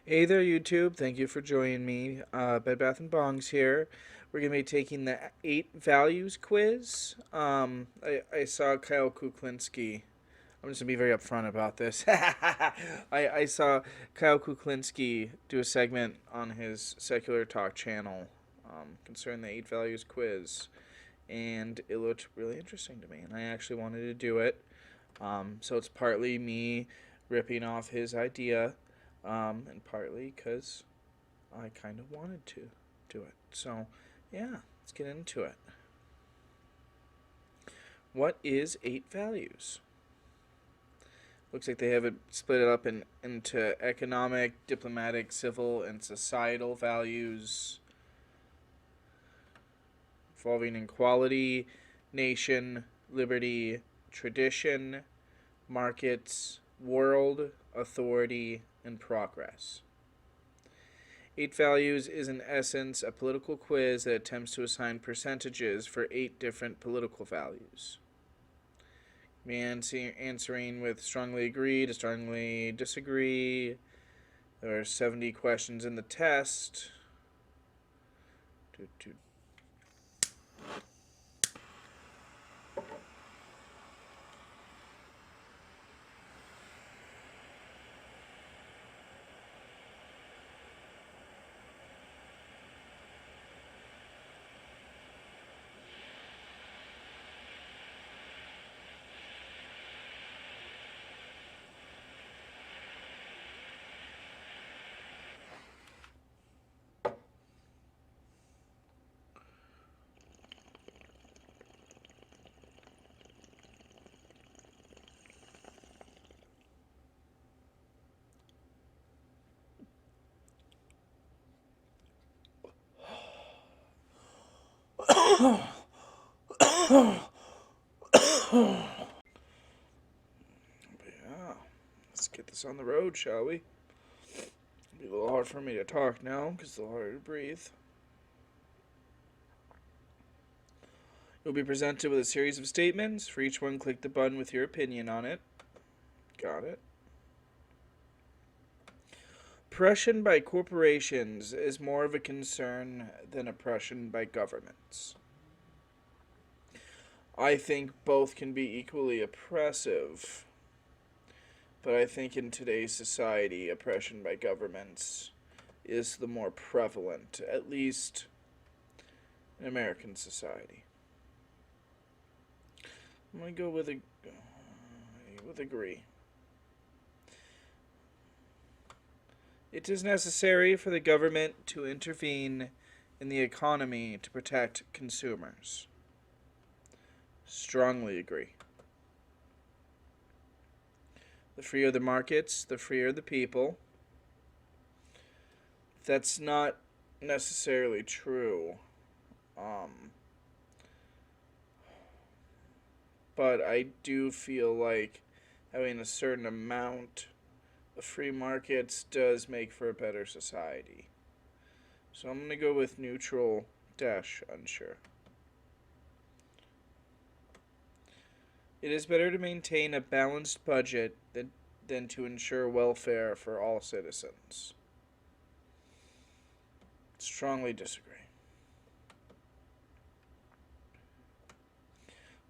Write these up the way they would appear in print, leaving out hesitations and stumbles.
Hey there, YouTube. Thank you for joining me. Bed Bath and Bong's here. We're gonna be taking the 8 values quiz. I saw Kyle Kuklinski. I'm just gonna be very upfront about this. I saw Kyle Kuklinski do a segment on his Secular Talk channel concerning the 8 values quiz, and it looked really interesting to me, and I actually wanted to do it. So it's partly me ripping off his idea, and partly because I kind of wanted to do it. So, yeah, let's get into it. What is 8 values? Looks like they have it split it up into economic, diplomatic, civil, and societal values involving equality, nation, liberty, tradition, markets, world, authority, and progress. 8 values is in essence a political quiz that attempts to assign percentages for 8 different political values. Me answering with strongly agree to strongly disagree. There are 70 questions in the test. Yeah, let's get this on the road, shall we? It'll be a little hard for me to talk now because it's a little harder to breathe. You'll be presented with a series of statements. For each one, click the button with your opinion on it. Got it. Oppression by corporations is more of a concern than oppression by governments. I think both can be equally oppressive, but I think in today's society, oppression by governments is the more prevalent, at least in American society. I'm going to go with agree. It is necessary for the government to intervene in the economy to protect consumers. Strongly agree. The freer the markets, the freer the people. That's not necessarily true. But I do feel like having a certain amount of free markets does make for a better society. So I'm going to go with neutral dash unsure. It is better to maintain a balanced budget than to ensure welfare for all citizens. Strongly disagree.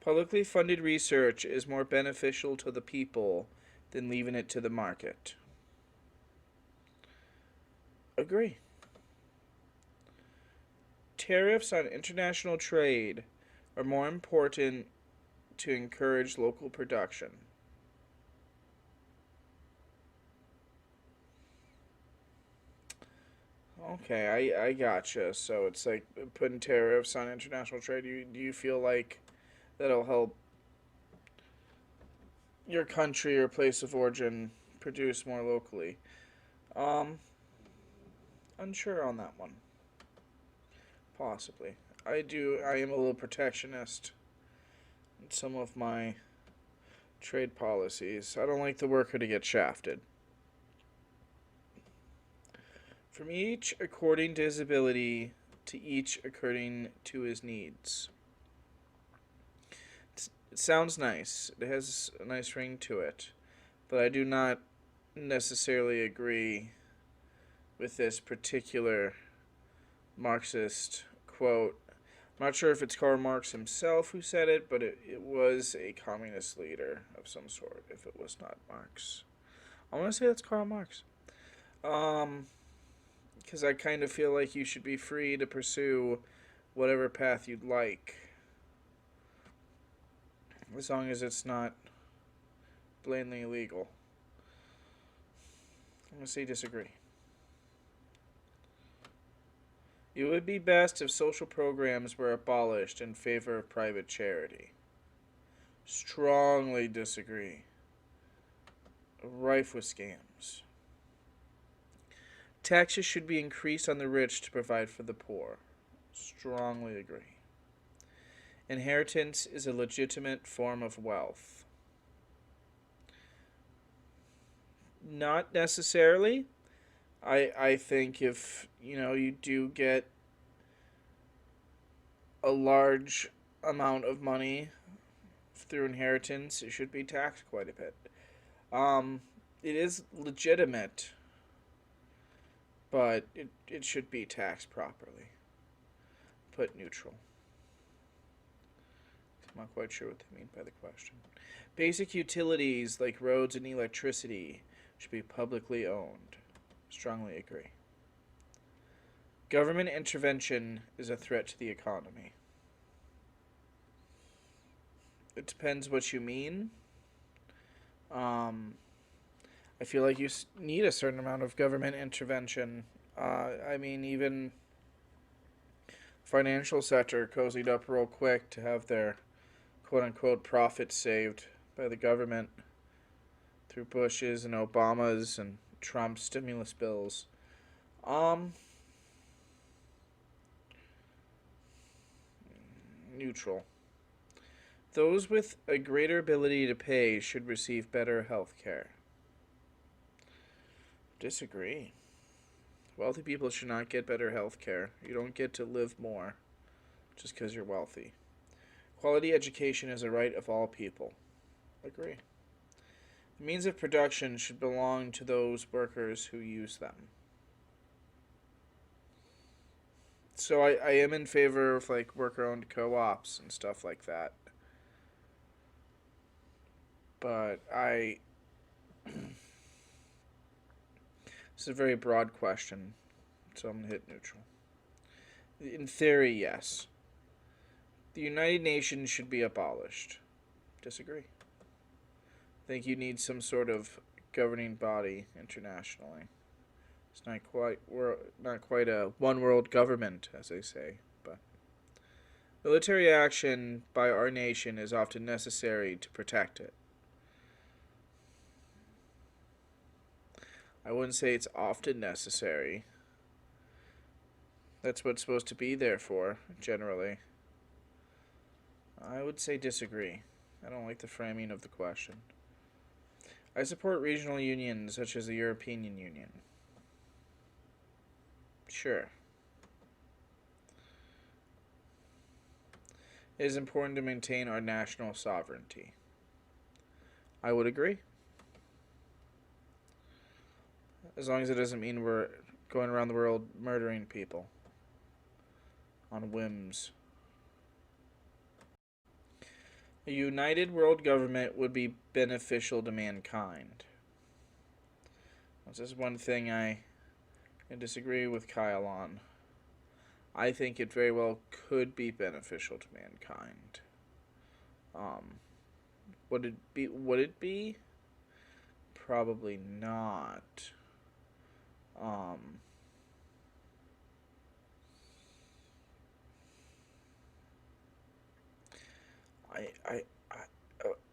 Publicly funded research is more beneficial to the people than leaving it to the market. Agree. Tariffs on international trade are more important to encourage local production. Okay, I gotcha. So it's like putting tariffs on international trade. Do you feel like that'll help your country or place of origin produce more locally? Unsure on that one. Possibly. I am a little protectionist in some of my trade policies. I don't like the worker to get shafted. From each according to his ability, to each according to his needs. It sounds nice. It has a nice ring to it. But I do not necessarily agree with this particular Marxist quote. I'm not sure if it's Karl Marx himself who said it, but it was a communist leader of some sort, if it was not Marx. I want to say that's Karl Marx. Because I kind of feel like you should be free to pursue whatever path you'd like, as long as it's not blatantly illegal. I'm going to say disagree. It would be best if social programs were abolished in favor of private charity. Strongly disagree. Rife with scams. Taxes should be increased on the rich to provide for the poor. Strongly agree. Inheritance is a legitimate form of wealth. Not necessarily. I think if, you do get a large amount of money through inheritance, it should be taxed quite a bit. It is legitimate, but it should be taxed properly. Put neutral. I'm not quite sure what they mean by the question. Basic utilities like roads and electricity should be publicly owned. Strongly agree. Government intervention is a threat to the economy. It depends what you mean. I feel like you need a certain amount of government intervention. Even financial sector cozied up real quick to have their quote-unquote profits saved by the government through Bush's and Obama's and Trump's stimulus bills. Neutral. Those with a greater ability to pay should receive better health care. Disagree. Wealthy people should not get better health care. You don't get to live more just because you're wealthy. Quality education is a right of all people. Agree. The means of production should belong to those workers who use them. So I am in favor of worker-owned co-ops and stuff like that. But it's a very broad question, so I'm going to hit neutral. In theory, yes. The United Nations should be abolished. Disagree. I think you need some sort of governing body internationally. It's not quite a one world government, as they say, but military action by our nation is often necessary to protect it. I wouldn't say it's often necessary. That's what it's supposed to be there for, generally. I would say disagree. I don't like the framing of the question. I support regional unions such as the European Union. Sure. It is important to maintain our national sovereignty. I would agree. As long as it doesn't mean we're going around the world murdering people on whims. A united world government would be beneficial to mankind. This is one thing I disagree with Kyle on. I think it very well could be beneficial to mankind. Would it be? Probably not.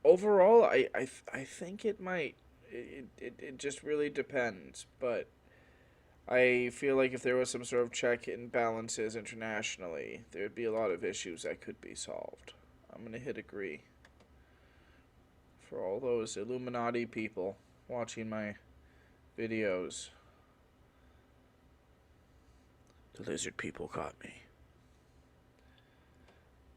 Overall, I think it might. It just really depends, but I feel like if there was some sort of check and balances internationally, there would be a lot of issues that could be solved. I'm going to hit agree. For all those Illuminati people watching my videos. The lizard people caught me.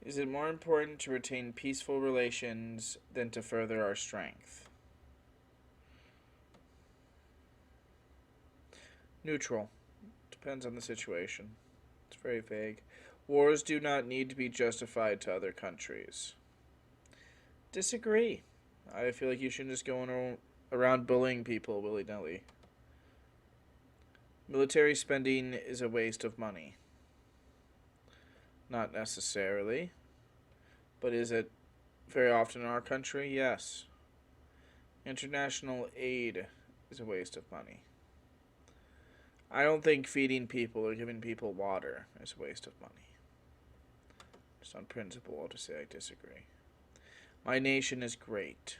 Is it more important to retain peaceful relations than to further our strength? Neutral. Depends on the situation. It's very vague. Wars do not need to be justified to other countries. Disagree. I feel like you shouldn't just go around bullying people willy nilly. Military spending is a waste of money. Not necessarily. But is it very often in our country? Yes. International aid is a waste of money. I don't think feeding people or giving people water is a waste of money. Just on principle, I'll just say I disagree. My nation is great.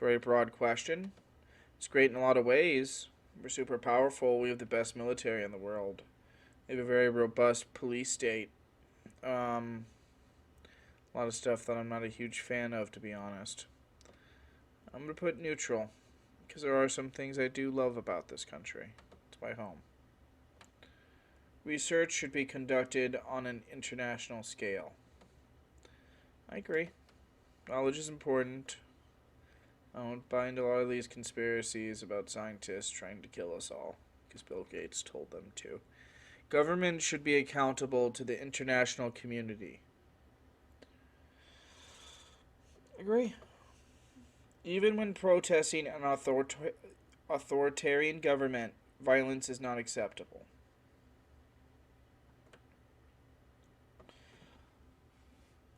Very broad question. It's great in a lot of ways. We're super powerful. We have the best military in the world. We have a very robust police state. A lot of stuff that I'm not a huge fan of, to be honest. I'm going to put neutral, because there are some things I do love about this country. It's my home. Research should be conducted on an international scale. I agree. Knowledge is important. I don't buy into a lot of these conspiracies about scientists trying to kill us all, because Bill Gates told them to. Government should be accountable to the international community. Agree. Even when protesting an authoritarian government, violence is not acceptable.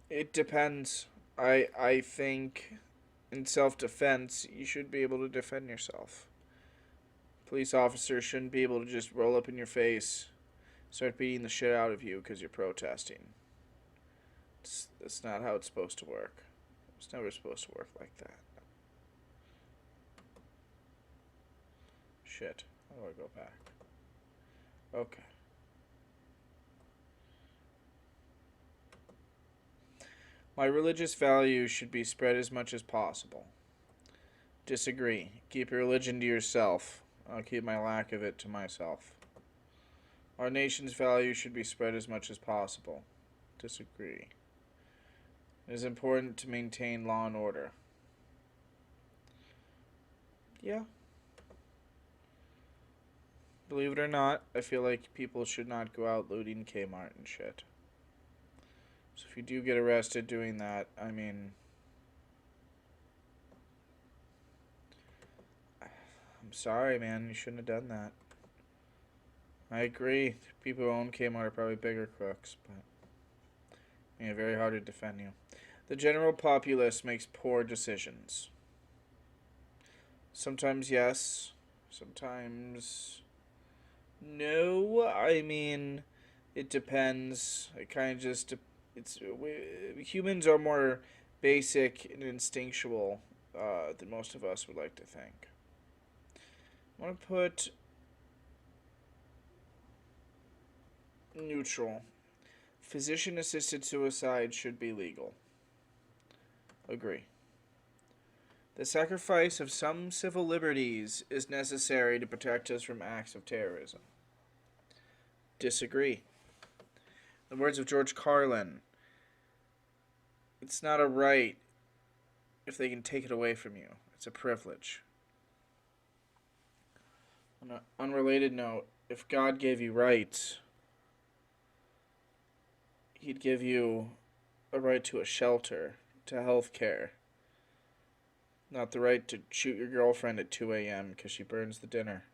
It depends. I think in self-defense, you should be able to defend yourself. Police officers shouldn't be able to just roll up in your face, start beating the shit out of you because you're protesting. That's not how it's supposed to work. It's never supposed to work like that. Shit. How do I go back? Okay. My religious values should be spread as much as possible. Disagree. Keep your religion to yourself. I'll keep my lack of it to myself. Our nation's values should be spread as much as possible. Disagree. It is important to maintain law and order. Yeah. Believe it or not, I feel like people should not go out looting Kmart and shit. So if you do get arrested doing that, I mean, I'm sorry, man. You shouldn't have done that. I agree. People who own Kmart are probably bigger crooks, but yeah, very hard to defend you. The general populace makes poor decisions. Sometimes yes, sometimes no. I mean, it depends. It kind of just humans are more basic and instinctual than most of us would like to think. I'm going to put neutral. Physician-assisted suicide should be legal. Agree. The sacrifice of some civil liberties is necessary to protect us from acts of terrorism. Disagree. In the words of George Carlin, it's not a right if they can take it away from you. It's a privilege. On an unrelated note, if God gave you rights, He'd give you a right to a shelter, to health care. Not the right to shoot your girlfriend at 2 a.m. because she burns the dinner.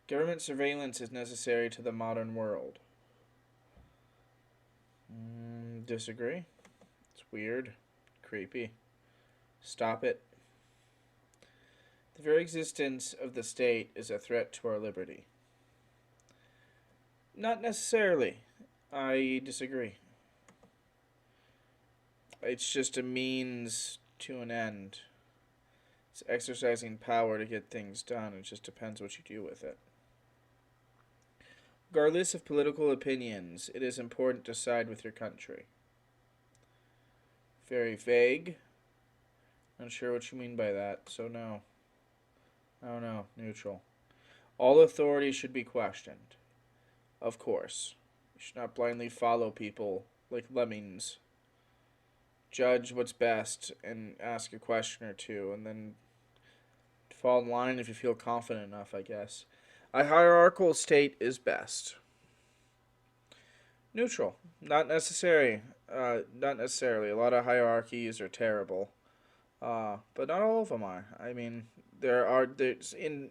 Government surveillance is necessary to the modern world. Disagree. It's weird. Creepy. Stop it. The very existence of the state is a threat to our liberty. Not necessarily. I disagree. It's just a means to an end. It's exercising power to get things done. It just depends what you do with it. Regardless of political opinions, it is important to side with your country. Very vague. Not sure what you mean by that, so no. I don't know. Neutral. All authority should be questioned. Of course. You should not blindly follow people like lemmings. Judge what's best and ask a question or two, and then fall in line if you feel confident enough, I guess. A hierarchical state is best. Neutral. Not necessary. Not necessarily. A lot of hierarchies are terrible. But not all of them are. I mean, there's in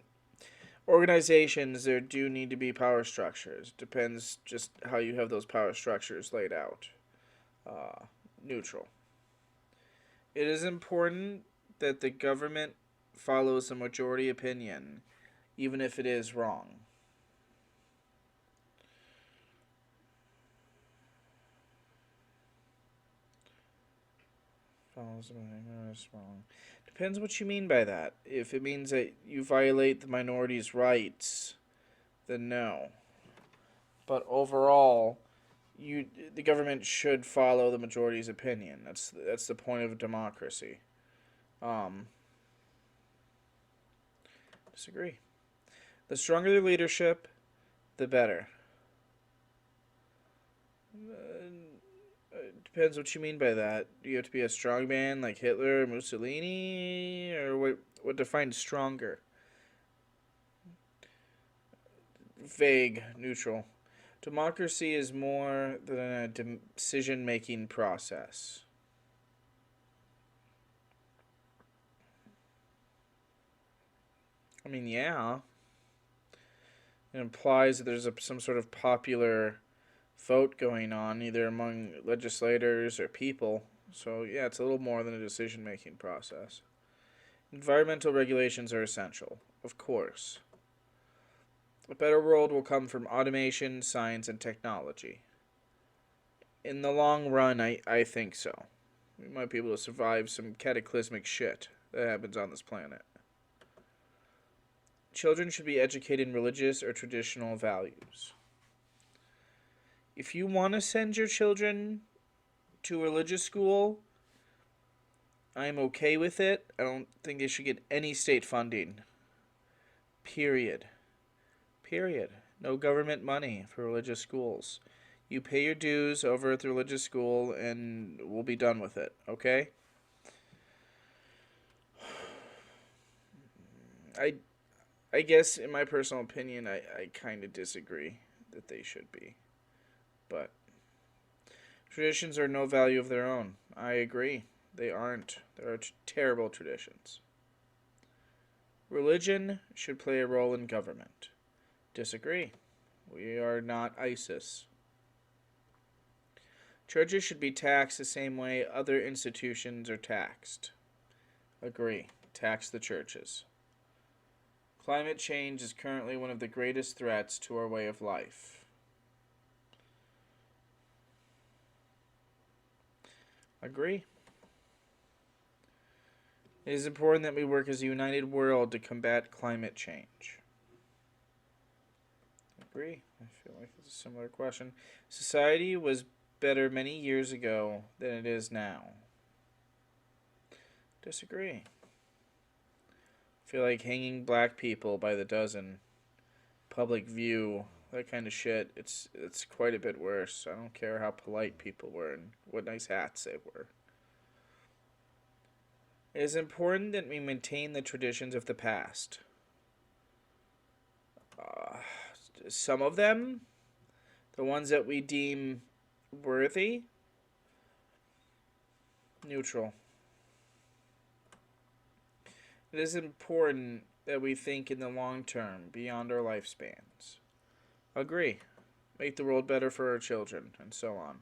organizations there do need to be power structures. Depends just how you have those power structures laid out. Uh, Neutral. It is important that the government follows the majority opinion, even if it is wrong. Follows the opinion is wrong. Depends what you mean by that. If it means that you violate the minority's rights, then no. But overall, the government should follow the majority's opinion. That's the point of democracy. Um, Disagree. The stronger the leadership, the better. Depends what you mean by that. Do you have to be a strong man like Hitler or Mussolini, or what defines stronger? Vague, neutral. Democracy is more than a decision-making process. I mean, yeah. It implies that there's some sort of popular vote going on, either among legislators or people. So, yeah, it's a little more than a decision making process. Environmental regulations are essential, of course. A better world will come from automation, science, and technology. In the long run, I think so. We might be able to survive some cataclysmic shit that happens on this planet. Children should be educated in religious or traditional values. If you want to send your children to religious school, I'm okay with it. I don't think they should get any state funding. Period. Period. No government money for religious schools. You pay your dues over at the religious school and we'll be done with it, okay? I guess in my personal opinion I kind of disagree that they should be. But traditions are no value of their own. I agree. They aren't. There are terrible traditions. Religion should play a role in government. Disagree. We are not ISIS. Churches should be taxed the same way other institutions are taxed. Agree. Tax the churches. Climate change is currently one of the greatest threats to our way of life. Agree. It is important that we work as a united world to combat climate change. Agree. I feel like it's a similar question. Society was better many years ago than it is now. Disagree. I feel like hanging black people by the dozen, public view, that kind of shit, it's quite a bit worse. I don't care how polite people were and what nice hats they were. It is important that we maintain the traditions of the past. Some of them, the ones that we deem worthy, neutral. It is important that we think in the long term, beyond our lifespans. Agree. Make the world better for our children, and so on.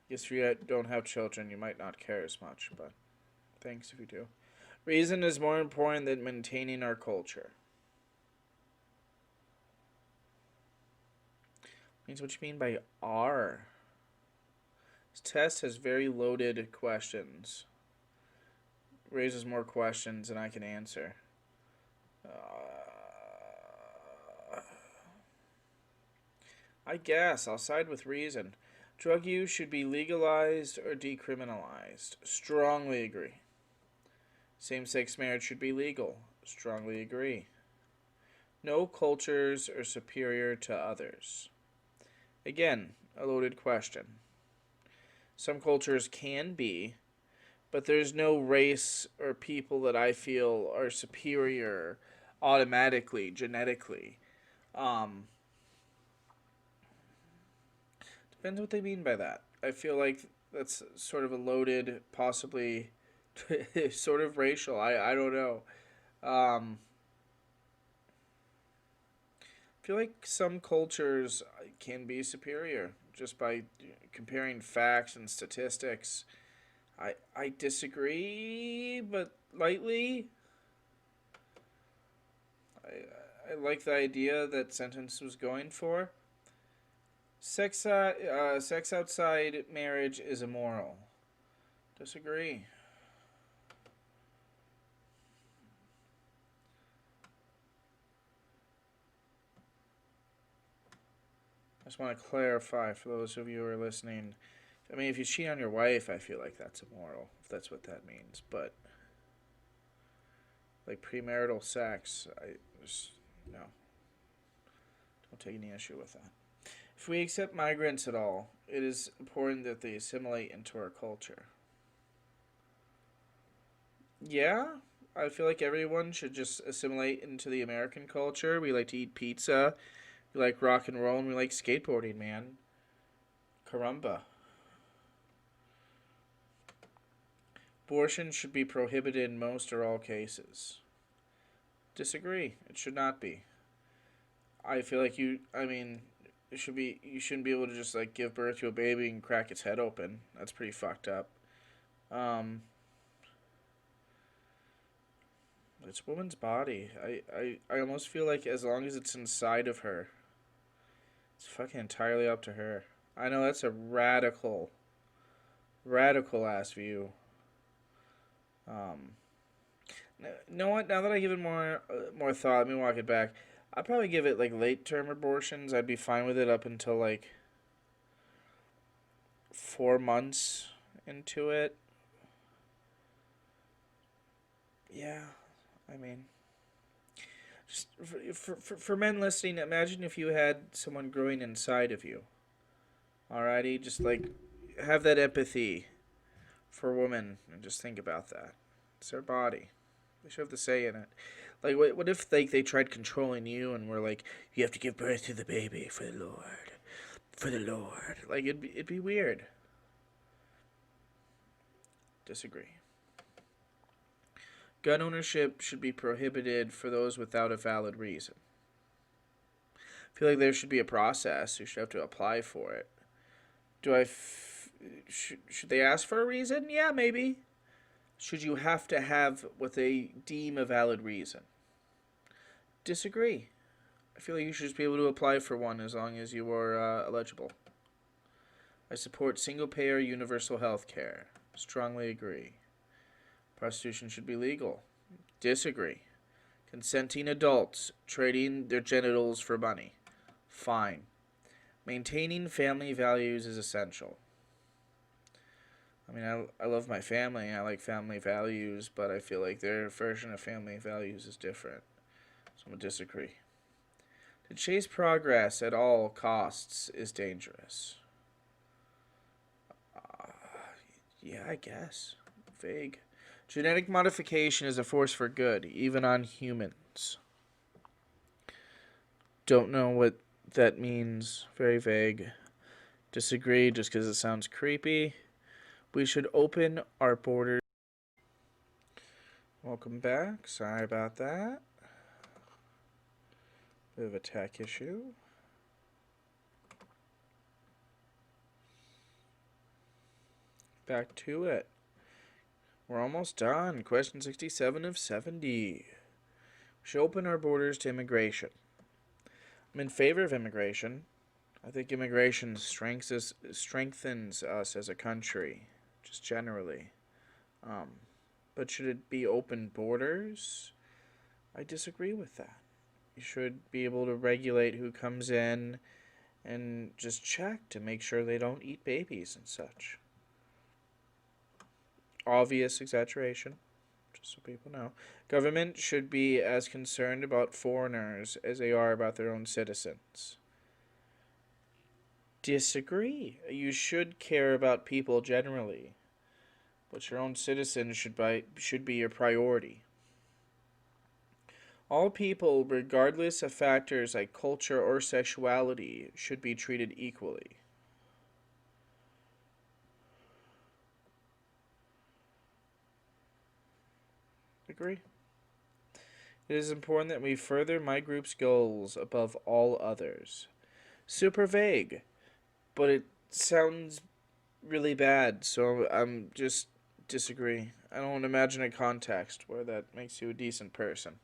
Guess if you don't have children, you might not care as much, but thanks if you do. Reason is more important than maintaining our culture. Means what you mean by R. This test has very loaded questions. Raises more questions than I can answer. I guess I'll side with reason. Drug use should be legalized or decriminalized. Strongly agree. Same-sex marriage should be legal. Strongly agree. No cultures are superior to others. Again, a loaded question. Some cultures can be, but there's no race or people that I feel are superior automatically, genetically. Um, Depends what they mean by that. I feel like that's sort of a loaded, possibly sort of racial. I don't know. Um, I feel like some cultures can be superior just by comparing facts and statistics. I disagree, but lightly. I like the idea that sentence was going for. Sex outside marriage is immoral. Disagree. I just want to clarify for those of you who are listening. I mean, if you cheat on your wife, I feel like that's immoral, if that's what that means. But, like, premarital sex, I just, no. Don't take any issue with that. If we accept migrants at all, it is important that they assimilate into our culture. Yeah, I feel like everyone should just assimilate into the American culture. We like to eat pizza, we like rock and roll, and we like skateboarding, man. Caramba. Abortion should be prohibited in most or all cases. Disagree. It should not be. I feel like I mean, it should be. You shouldn't be able to just like give birth to a baby and crack its head open. That's pretty fucked up. Um, it's a woman's body. I almost feel like as long as it's inside of her, it's fucking entirely up to her. I know that's a radical ass view. Um, you know what? Now that I give it more thought, let me walk it back. I'd probably give it like late term abortions. I'd be fine with it up until like 4 months into it. Yeah, I mean, just for men listening, imagine if you had someone growing inside of you. Alrighty, just like have that empathy for women and just think about that. It's their body. They should have the say in it. Like, what if like they tried controlling you and were like, you have to give birth to the baby for the Lord, for the Lord. Like it'd be weird. Disagree. Gun ownership should be prohibited for those without a valid reason. I feel like there should be a process. You should have to apply for it. Do should they ask for a reason? Yeah, maybe. Should you have to have what they deem a valid reason? Disagree. I feel like you should just be able to apply for one as long as you are eligible. I support single payer universal health care. Strongly agree. Prostitution should be legal. Disagree. Consenting adults trading their genitals for money. Fine. Maintaining family values is essential. I mean, I love my family. I like family values, but I feel like their version of family values is different. So I'm going to disagree. To chase progress at all costs is dangerous. Uh, yeah, I guess. Vague. Genetic modification is a force for good, even on humans. Don't know what that means. Very vague. Disagree just because it sounds creepy. We should open our borders. Welcome back. Sorry about that. Bit of a tech issue. Back to it. We're almost done. Question 67 of 70. We should open our borders to immigration. I'm in favor of immigration. I think immigration strengthens us as a country, just generally. Um, but should it be open borders? I disagree with that. You should be able to regulate who comes in and just check to make sure they don't eat babies and such. Obvious exaggeration, just so people know. Government should be as concerned about foreigners as they are about their own citizens. Disagree. You should care about people generally, but your own citizens should be your priority. All people, regardless of factors like culture or sexuality, should be treated equally. Agree? It is important that we further my group's goals above all others. Super vague, but it sounds really bad, so I'm just disagree. I don't imagine a context where that makes you a decent person.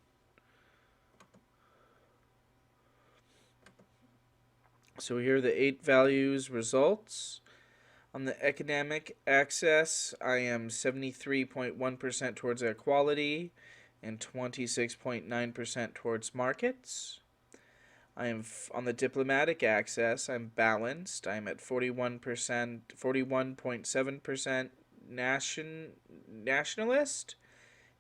So here are the 8 values results. On the academic access, I am 73.1% towards equality and 26.9% towards markets. I am on the diplomatic access, I'm balanced. I'm at 41.7% nationalist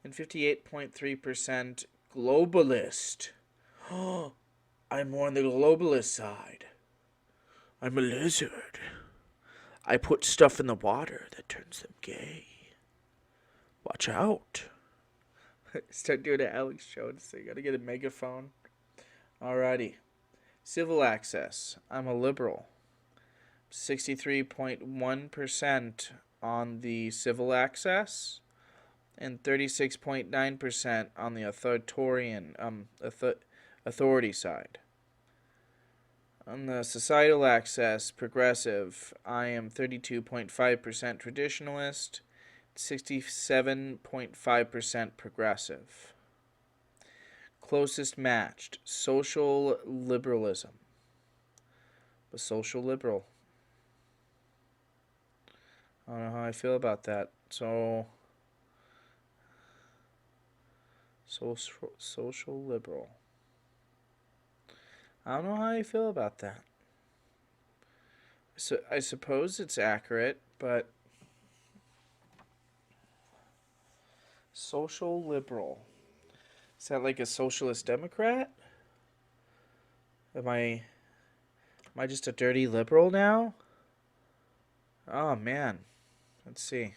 and 58.3% globalist. Oh, I'm more on the globalist side. I'm a lizard. I put stuff in the water that turns them gay. Watch out. Start doing an Alex Jones thing. Gotta get a megaphone. Alrighty. Civil access. I'm a liberal. 63.1% on the civil access and 36.9% on the authoritarian authority side. On the societal access, progressive, I am 32.5% traditionalist, 67.5% progressive. Closest matched, social liberalism. A social liberal. I don't know how I feel about that. Social liberal. I don't know how I feel about that. So I suppose it's accurate, but social liberal. Is that like a socialist democrat? Am I just a dirty liberal now? Oh man. Let's see.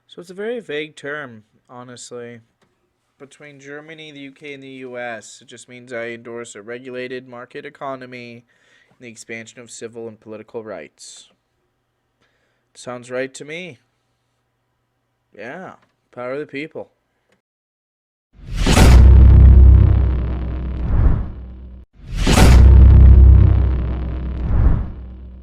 So it's a very vague term, honestly. Between Germany, the UK, and the US, it just means I endorse a regulated market economy and the expansion of civil and political rights. Sounds right to me. Yeah, power of the people.